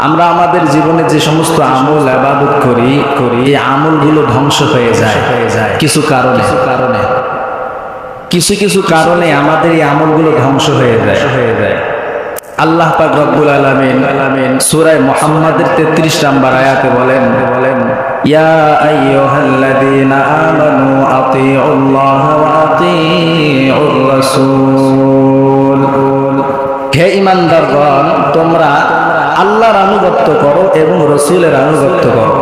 আমরা আমাদের জীবনে যে সমস্ত আমল ইবাদত করি এই আমলগুলো ধ্বংস হয়ে যায় কিছু কারণে কিছু কারণে আমাদের এই আমলগুলো ধ্বংস হয়ে যায়। আল্লাহ পাক রব্বুল আলামিন সূরা মুহাম্মাদের 33 নম্বর আয়াতে বলেন ইয়া আইয়ুহাল্লাযীনা আমানু আতিউল্লাহ ওয়া আতিউর রাসূল, হে ঈমানদারগণ তোমরা আল্লাহর আনুগত্য করো এবং রাসূলের আনুগত্য করো।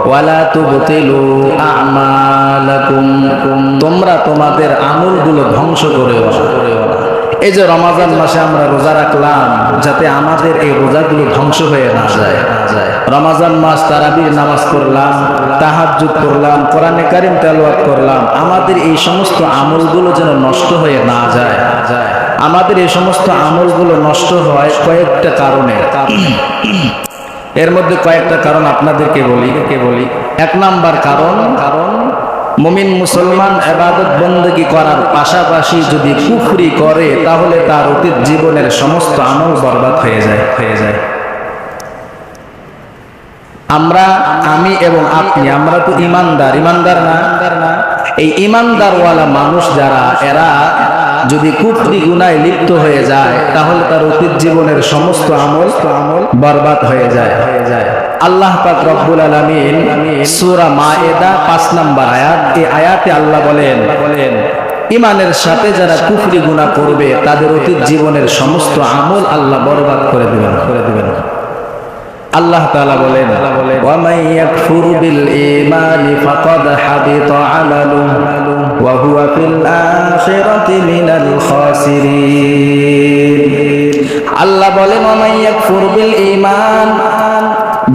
ওয়ালা তুবতিলু আমালাকুম, তোমরা তোমাদের আমলগুলো ধ্বংস করিও না। এই যে রমজান মাসে আমরা রোজা রাখলাম, যাতে আমাদের এই রোজাগুলো ধ্বংস হয়ে না যায়। রমজান মাস তারাবির নামাজ পড়লাম, তাহাজ্জুদ করলাম, কোরআনে কারীম তেলাওয়াত করলাম, আমাদের এই সমস্ত আমলগুলো যেন নষ্ট হয়ে না যায়। আমাদের এই সমস্ত আমলগুলো নষ্ট হয় কয়েকটা কারণে। এর মধ্যে কয়েকটা কারণ আপনাদেরকে বলি। এক নাম্বার কারণ মুমিন মুসলমান ইবাদত বন্দেগী করার পাশাপাশি যদি কুফরি করে, তাহলে তার অতীত জীবনের সমস্ত আমল বরবাদ হয়ে যায়। আমি এবং আপনি, আমরা তো ইমানদার না? এই ইমানদারওয়ালা মানুষ যারা, এরা যদি কুফরি গুনাহে লিপ্ত হয়ে যায়, তাহলে তার অতীত জীবনের সমস্ত আমল বরবাদ হয়ে যায়। আল্লাহ পাক রব্বুল আলামিন সূরা মায়েদা 5 নম্বর আয়াত, এই আয়াতে আল্লাহ বলেন ঈমানের সাথে যারা কুফরি গুনাহ করবে, তাদের অতীত জীবনের সমস্ত আমল আল্লাহ বরবাদ করে দিবেন। আল্লাহ তাআলা বলেন ওয়া মান ইয়াকফুর বিল ঈমানি ফাকাদ হাবিতা আমালুহু ওয়া হুয়া ফিল আখিরাতি মিনাল খাসিরিন। আল্লাহ বলেন ওয়া মান ইয়াকফুর বিল ঈমান,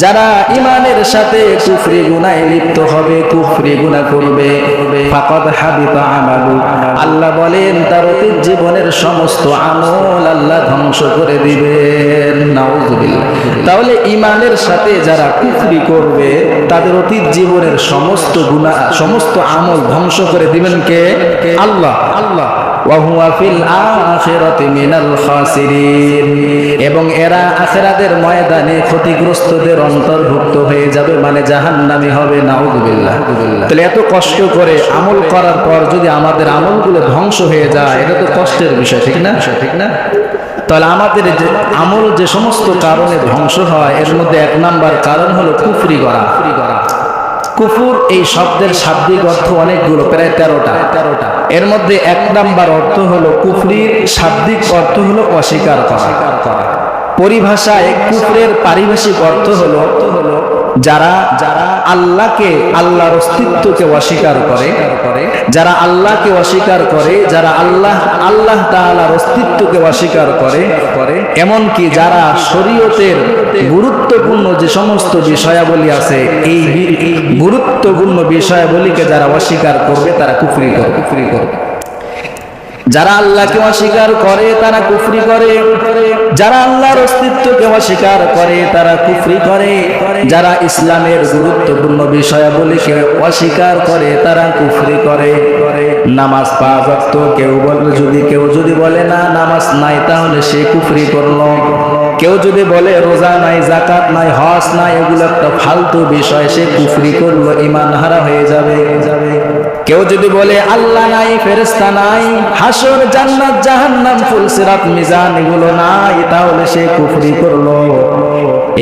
যারা ঈমানের সাথে কুফরি গুনাহে লিপ্ত হবে, কুফরি গুনাহ করবে, ফাকাদ হাবিতা আমালুহু, আল্লাহ বলেন তার অতীত জীবনের সমস্ত আমল আল্লাহ ধ্বংস করে দিবেন। নাউযুবিল্লাহ। তাহলে ঈমানের সাথে যারা কুফরি করবে, তাদের অতীত জীবনের সমস্ত গুনাহ, সমস্ত আমল ধ্বংস করে দিবেন কে? আল্লাহ। ওয়া হুয়া ফিল আখিরাতি মিনাল খাসিরিন, এবং এরা আখিরাতের ময়দানে ক্ষতিগ্রস্তদের অন্তর্ভুক্ত হয়ে যাবে, মানে জাহান্নামী হবে। নাউযুবিল্লাহ। তাহলে এত কষ্ট করে আমল করার পর যদি আমাদের আমলগুলো ধ্বংস হয়ে যায়, এটা তো কষ্টের বিষয়, ঠিক না? তাহলে আমাদের যে আমল যে সমস্ত কারণে ধ্বংস হয়, এর মধ্যে এক নাম্বার কারণ হলো কুফরি করা। কুফুর এই শব্দের শাব্দিক অর্থ অনেকগুলো, প্রায় 13টা। এর মধ্যে এক নাম্বার অর্থ হলো কুফরির শাব্দিক অর্থ হলো অস্বীকার করা। পরিভাষায় কুফরের পারিভাষিক অর্থ হলো যারা আল্লাহকে, আল্লাহর অস্তিত্বকে অস্বীকার করে, যারা আল্লাহকে অস্বীকার করে, যারা আল্লাহ তাআলার অস্তিত্বকে অস্বীকার করে, এমনকি যারা শরীয়তের গুরুত্বপূর্ণ যে সমস্ত বিষয়াবলী আছে, এই গুরুত্বপূর্ণ বিষয়াবলীকে যারা অস্বীকার করবে, তারা কুফরি করবে। যারা আল্লাহকে অস্বীকার করে তারা কুফরি করে, যারা আল্লাহর অস্তিত্বকে অস্বীকার করে তারা কুফরি করে, যারা ইসলামের গুরুত্বপূর্ণ বিষয়াবলীকে অস্বীকার করে তারা কুফরি করে। নামাজ 5 ওয়াক্ত কেউ যদি বলে না নামাজ নাই, তাহলে সে কুফরি করলো। কেউ যদি বলে রোজা নাই, যাকাত নাই, হজ নাই, এগুলো একটা ফালতু বিষয়, সে কুফরি করলো, ঈমান হারা হয়ে যাবে। কেউ যদি বলে আল্লাহ নাই, ফেরেশতা নাই, হাসর, জান্নাত, জাহান্নাম, ফুল সিরাত, মিজান এগুলো নাই, তাহলে সে কুফরি করলো।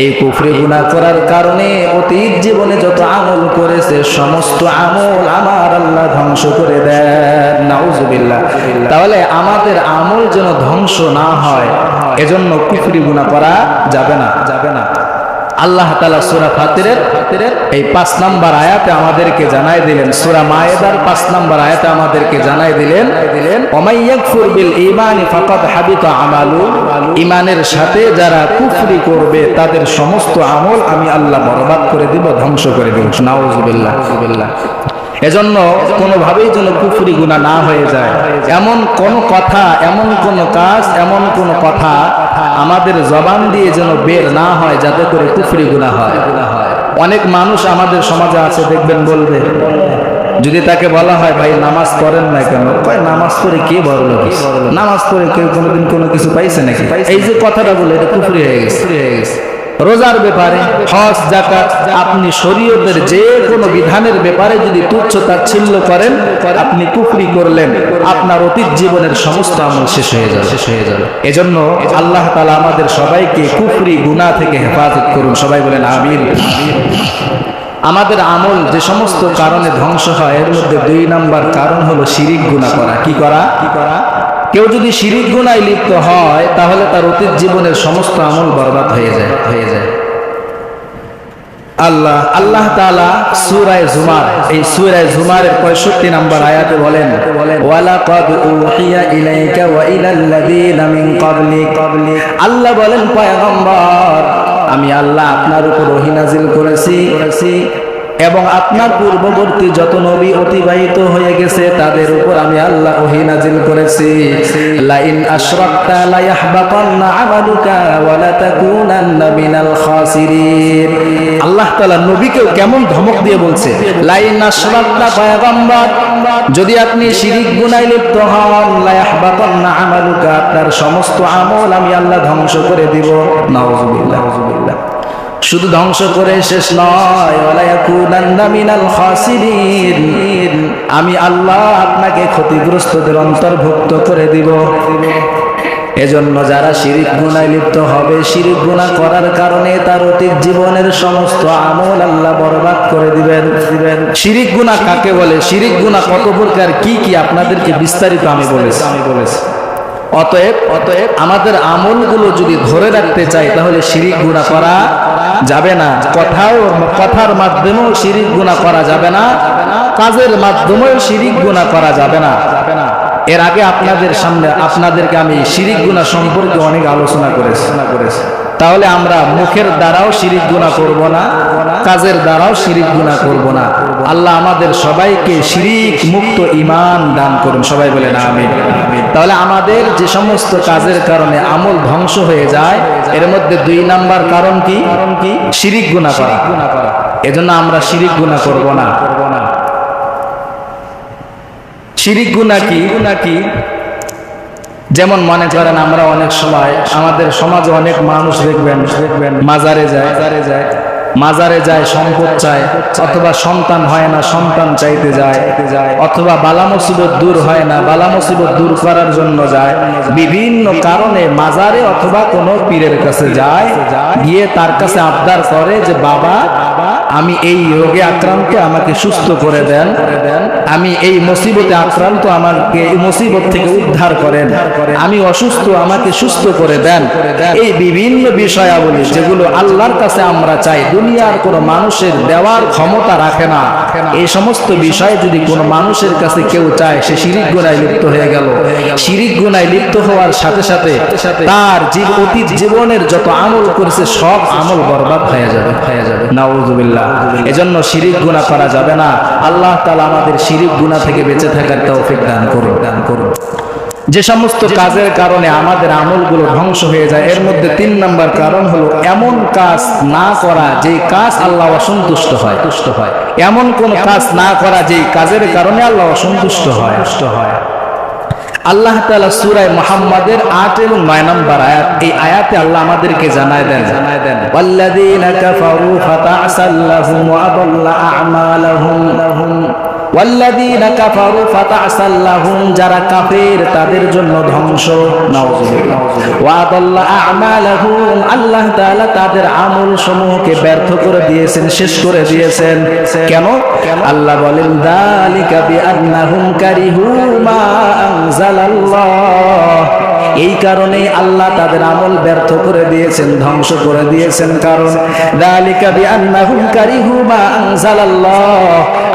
এই কুফরি গুনাহ করার কারণে অতীত জীবনে যত আমল করেছে, সমস্ত আমল আমার আল্লাহ ধ্বংস করে দেন। নাউযুবিল্লাহ। তাহলে আমাদের আমল যেন ধ্বংস না হয়, এজন্য কুফরি গুনাহ করা যাবে না। আল্লাহ তাআলা সূরা ফাতিরের এই 5 নম্বর আয়াতে আমাদেরকে জানাই দিলেন, সূরা মায়েদার 5 নম্বর আয়াতে আমাদেরকে জানাই দিলেন ওয়া ইয়াকফুর বিল ঈমানি ফাকাদ হাবিতা আমালু, ঈমানের সাথে যারা কুফরি করবে তাদের সমস্ত আমল আমি আল্লাহ বরবাদ করে দিব, ধ্বংস করে দেব। নাউযুবিল্লাহ। এজন্য কোনোভাবেই যেন কুফরি গুনাহ না হয়ে যায়, এমন কোন কথা, এমন কোন কাজ, এমন কোন কথা আমাদের জবান দিয়ে যেন বের না হয় যাতে করে কুফরি গুনাহ হয়। অনেক মানুষ আমাদের সমাজে আছে, দেখবেন বলবে, যদি তাকে বলা হয় ভাই নামাজ পড়েন না কেন, কয় নামাজ পড়ে কে বড় লোক, নামাজ পড়ে কেউ কোনোদিন কোনো কিছু পাইছে নাকি, এই যে কথাটা বলে এটা কুফরি হয়ে গেছে। রোজার ব্যাপারে, হজ, যাকাত, আপনি শরীয়তের যে কোনো বিধানের ব্যাপারে যদি তুচ্ছ তাচ্ছিল্য করেন, আপনি কুফরি করলেন, আপনার অতীত জীবনের সমস্ত আমল শেষ হয়ে যাবে। এজন্য আল্লাহ তাআলা আমাদের সবাইকে কুফরি গুনাহ থেকে হেফাজত করুন। সবাই বলেন আমিন। আমাদের আমল যে সমস্ত কারণে ধ্বংস হয়, এর মধ্যে 2 নাম্বার কারণ হলো শিরিক গুনাহ করা। কি করা? কেউ যদি শিরিক গুনাহে লিপ্ত হয়, তাহলে তার অতীত জীবনের সমস্ত আমল বরবাদ হয়ে যায়। আল্লাহ তাআলা সূরা জুমার, এই সূরা জুমারের 65 নম্বর আয়াতে বলেন, ওয়ালাকাদ উহিয়া ইলাইকা ওয়া ইলাল্লাযীনা মিন ক্বাবলিক। আল্লাহ বলেন, পয়গম্বর, আমি আল্লাহ আপনার উপর ওহী নাযিল করেছি এবং আপনার পূর্ববর্তী যত নবী অতিবাহিত হয়ে গেছে তাদের উপর আমি আল্লাহ ওহী নাযিল করেছি। লা ইন আশরাকতা লা ইয়াহবাতান্না আমালুকা ওয়া লা তাকুনান্না মিনাল খাসিরিন। আল্লাহ তাআলা নবীকেও কেমন ধমক দিয়ে বলছে, লা ইন আশরাকতা, পয়গম্বর, যদি আপনি শিরিক গুনাহে লিপ্ত হন, লা ইয়াহবাতান্না আমালুকা, আপনার সমস্ত আমল আমি আল্লাহ ধ্বংস করে দিব। নাউযুবিল্লাহ। শুধু ধ্বংস করে শেষ নয়, ওয়ালা ইয়াকুনান্না মিনাল খাসিরিন, আমি আল্লাহ আপনাকে ক্ষতিগ্রস্তদের অন্তর্ভুক্ত করে দিব। এজন্য যারা শিরিক গুনাহে লিপ্ত হবে, শিরিক গুনাহ করার কারণে তার অতীত জীবনের সমস্ত আমল আল্লাহ বরবাদ করে দিবেন। শিরিক গুনাহ কাকে বলে, শিরিক গুনাহ কত প্রকার, কি কি আপনাদেরকে বিস্তারিত আমি বলেছি। অতএব আমাদের আমলগুলো যদি ধরে রাখতে চাই, তাহলে শিরিক গুনাহ করা যাবে না। কথার মাধ্যমেও শিরিক গুনাহ করা যাবে না, কাজের মাধ্যমেও শিরিক গুনাহ করা যাবে না। এর আগে আপনাদেরকে আমি শিরিক গুনাহ সম্পর্কে অনেক আলোচনা করেছি। তাহলে আমরা মুখের দ্বারাও শিরিক গুনাহ করব না, কাজের দ্বারাও শিরিক গুনাহ করব না। আল্লাহ আমাদের সবাইকে শিরিক মুক্ত ঈমান দান করুন। সবাই বলেন আমিন। তাহলে আমাদের যে সমস্ত কাজের কারণে আমল ধ্বংস হয়ে যায়, এর মধ্যে 2 নাম্বার কারণ কি? শিরিক গুনাহ করা। এজন্য আমরা শিরিক গুনাহ করব না। শিরিক গুনাহ কি? যেমন মনে করেন, আমরা অনেক সময় আমাদের সমাজে অনেক মানুষ দেখবেন মাজারে যায় সম্পদ চায়, অথবা সন্তান হয় না সন্তান চাইতে যায়, অথবা বালা মুসিবত দূর হয় না বালা মুসিবত দূর করার জন্য যায়। বিভিন্ন কারণে মাজারে অথবা কোনো পীরের কাছে যায়, গিয়ে তার কাছে আবদার করে যে বাবা, আমি এই রোগে আক্রান্ত, আমাকে সুস্থ করে দেন, আমি এই মুসিবতে আক্রান্ত, আমাকে এই মুসিবত থেকে উদ্ধার করেন, আমি অসুস্থ, আমাকে সুস্থ করে দেন। এই বিভিন্ন বিষয়াবলী যেগুলো আল্লাহর কাছে আমরা চাই, দুনিয়ার কোনো মানুষের দেওয়ার ক্ষমতা রাখে না। এই সমস্ত বিষয় যদি কোনো মানুষের কাছে কেউ চায়, সে শিরিক গুনাহে লিপ্ত হয়ে গেল। শিরিক গুনাহে লিপ্ত হওয়ার সাথে সাথে তার অতীত জীবনের যত আমল করেছে সব আমল বরবাদ হয়ে যাবে। নাউযুবিল্লাহ। এজন্য শিরিক গুনাহ করা যাবে না। আল্লাহ তাআলা আমাদের শিরিক গুনাহ থেকে বেঁচে থাকার তৌফিক দান করুন। যে সমস্ত কাজের কারণে আমাদের আমলগুলো ধ্বংস হয়ে যায়, এর মধ্যে 3 নাম্বার কারণ হলো এমন কাজ না করা যে কাজ আল্লাহ অসন্তুষ্ট হয়। এমন কোন কাজ না করা যে কাজের কারণে আল্লাহ অসন্তুষ্ট হয়। আল্লাহ তাআলা সূরা মুহাম্মাদের 8 এবং 9 নম্বর আয়াত, এই আয়াতে আল্লাহ আমাদেরকে জানায় দেন, ওয়াল্লাযীনা কাফারু ফাতা'সাল্লাহুম ওয়া আদাল্লা আ'মালাহুম। ওয়াল্লাযীনা কাফারু ফাতা'সাল্লাহুম, যারা কাফের তাদের জন্য ধ্বংস। নাউযুবিল্লাহ। ওয়া আদাল্লা আ'মালাহুম, আল্লাহ তাআলা তাদের আমল সমূহকে ব্যর্থ করে দিয়েছেন, শেষ করে দিয়েছেন। কেন? আল্লাহ বলেন, যালিকা বিআন্নাহুম কারিহু মা আনজালাল্লাহ, এই কারণে আল্লাহ তাদের আমল ব্যর্থ করে দিয়েছেন, ধ্বংস করে দিয়েছেন। কারণ যালিকা বিআন্নাহুম কারিহু মা আনজালাল্লাহ,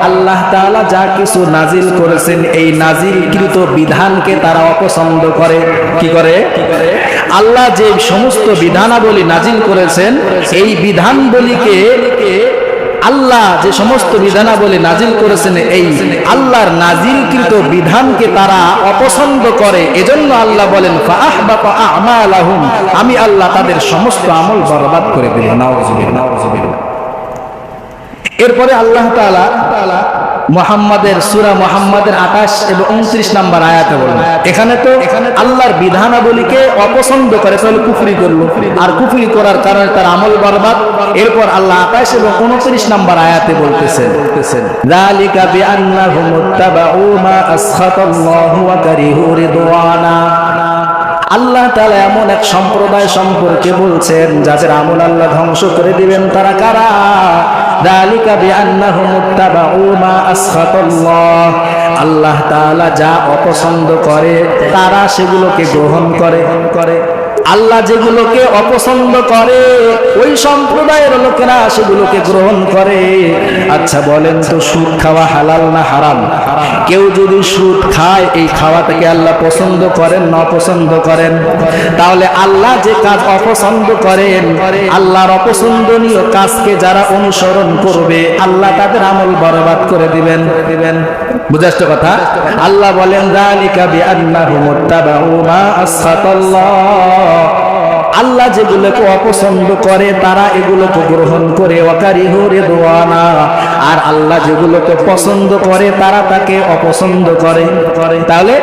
আল্লাহ তাআলা যা কিছু নাজিল করেছেন, এই নাজিলকৃত বিধানকে তারা অপছন্দ করে। কি করে? আল্লাহ যে সমস্ত বিধানাবলী নাজিল করেছেন, এই বিধানবলীকে আল্লাহ যে সমস্ত বিধানাবলী নাজিল করেছেন, এই আল্লাহর নাজিলকৃত বিধানকে তারা অপছন্দ করে। এজন্য আল্লাহ বলেন, ফাআহবাতা আ'মালাহুম, আমি আল্লাহ তাদের সমস্ত আমল বরবাদ করে দিলাম। নাউযুবিল্লাহ। এরপরে আল্লাহ তাআলা মুহাম্মাদের সূরা মুহাম্মাদের 28 এবং 29 নম্বর আয়াতে বলেন। এখানে তো আল্লাহর বিধানাবলীকে অপছন্দ করে তাহলে কুফরি করলো, আর কুফরি করার কারণে তার আমল বরবাদ। এরপর আল্লাহ 28 এবং 29 নম্বর আয়াতে বলতেছেন যালিকা বিআন্নাহুম ইত্তাবাউ মা আসখাতাল্লাহু ওয়া কারিহু রিদওয়ানা। আল্লাহ তাআলা এমন এক সম্প্রদায় সম্পর্কে বলছেন যাদের আমল আল্লাহ ধ্বংস করে দিবেন। তারা কারা? যালিকা বিআন্নাহুম ইত্তাবাউ মা আসখাতাল্লাহ, আল্লাহ তাআলা যা অপছন্দ করে তারা সেগুলোকে গ্রহণ করে। আল্লাহ যেগুলোকে অপছন্দ করে ওই সম্প্রদায়ের লোকেরা সেগুলোকে গ্রহণ করে। আচ্ছা বলেন তো, সুদ খাওয়া হালাল না হারাম? কেউ যদি সুদ খায়, এই খাওয়াটাকে আল্লাহ পছন্দ করেন না অপছন্দ করেন? তাহলে আল্লাহ যে কাজ অপছন্দ করেন, আল্লাহর অপছন্দনীয় কাজকে যারা অনুসরণ করবে আল্লাহ তাদের আমল বরবাদ করে দিবেন। বুঝাচ্ছ কথা? আল্লাহ বলেন যালিকা বিআন্নাহুম ইত্তাবাউ মা আসখাতাল্লাহ, আল্লাহ যেগুলোকে অপছন্দ করে তারা এগুলোকে গ্রহণ করে। ওয়াকারিহু রিদওয়ানা, আর আল্লাহ যেগুলোকে পছন্দ করে তারা তাকে অপছন্দ করে। তাহলে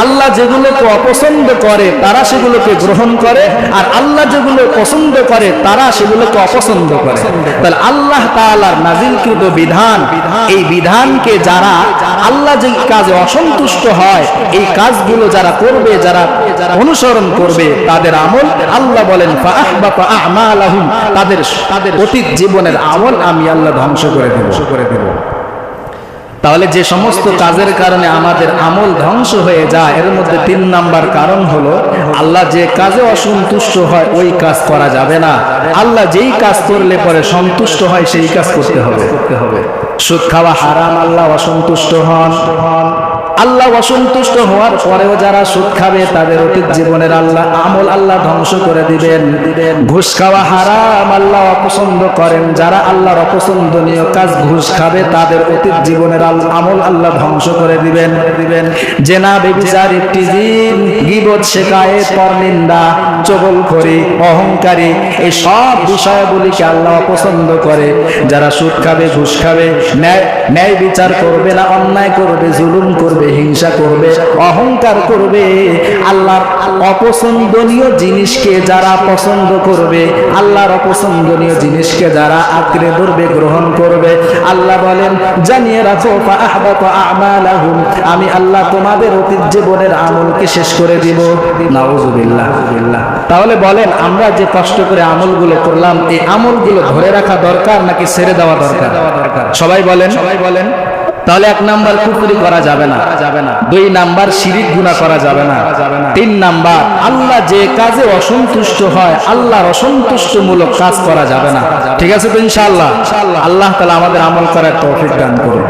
আল্লাহ যেগুলোকে অপছন্দ করে তারা সেগুলোকে গ্রহণ করে, আর আল্লাহ যেগুলো পছন্দ করে তারা সেগুলোকে অপছন্দ করে। তাহলে আল্লাহ তাআলার নাজিলকৃত বিধান, এই বিধানকে যারা আল্লাহ যে কাজে অসন্তুষ্ট হয় এই কাজগুলো যারা করবে, যারা অনুসরণ করবে, তাদের আমল আল্লাহ বলেন ফাআহবাতা আ'মালাহুম, তাদের অতীত জীবনের আমল আমি আল্লাহ ধ্বংস করে দেব। তাহলে যে সমস্ত কাজের কারণে আমাদের আমল ধ্বংস হয়ে যায় এর মধ্যে 3 নাম্বার কারণ হলো আল্লাহ যে কাজে অসন্তুষ্ট হয় ওই কাজ করা যাবে না। আল্লাহ যেই কাজ করলে পরে সন্তুষ্ট হয় সেই কাজ করতে হবে। সুদ খাওয়া হারাম, আল্লাহ অসন্তুষ্ট হন। আল্লাহ অসন্তুষ্ট হওয়ার পরেও যারা সুদ খাবে তাদের অতীত জীবনের আমল আল্লাহ ধ্বংস করে দিবেন। ঘুষ খাওয়া হারাম, আল্লাহ অপছন্দ করেন। যারা আল্লাহর অপছন্দনীয় কাজ ঘুষ খাবে তাদের অতীত জীবনের আমল আল্লাহ ধ্বংস করে দিবেন। জেনা, ব্যভিচার, ইফতিজিন, গীবত, শিকায়েত, পরনিন্দা, চগলখড়ি, অহংকারী, এই সব বিষয়গুলিকে আল্লাহ অপছন্দ করে। যারা সুদ খাবে, ঘুষ খাবে, ন্যায় বিচার করবে না, অন্যায় করবে, জুলুম করবে, হিংসা করবে, অহংকার করবে, আল্লাহর অপছন্দনীয় জিনিসকে যারা পছন্দ করবে, আল্লাহর অপছন্দনীয় জিনিসকে যারা আঁকড়ে ধরবে, গ্রহণ করবে, আল্লাহ বলেন জানিয়ে রাখো ফাআহবাতা আ'মালাহুম, আমি আল্লাহ তোমাদের অতীত জীবনের আমলকে শেষ করে দিব। নাউযুবিল্লাহ। তাহলে বলেন আমরা যে কষ্ট করে আমলগুলো করলাম এই আমলগুলো ধরে রাখা দরকার নাকি ছেড়ে দেওয়া দরকার? সবাই বলেন। তাহলে 1 নাম্বার কুফরি করা যাবে না, 2 নাম্বার শিরিক গুনাহ করা যাবে না, 3 নাম্বার আল্লাহ যে কাজে অসন্তুষ্ট হয় আল্লাহর অসন্তুষ্টমূলক কাজ করা যাবে না। ঠিক আছে তো ইনশাআল্লাহ? আল্লাহ তাআলা আমাদের আমল করার তৌফিক দান করুন।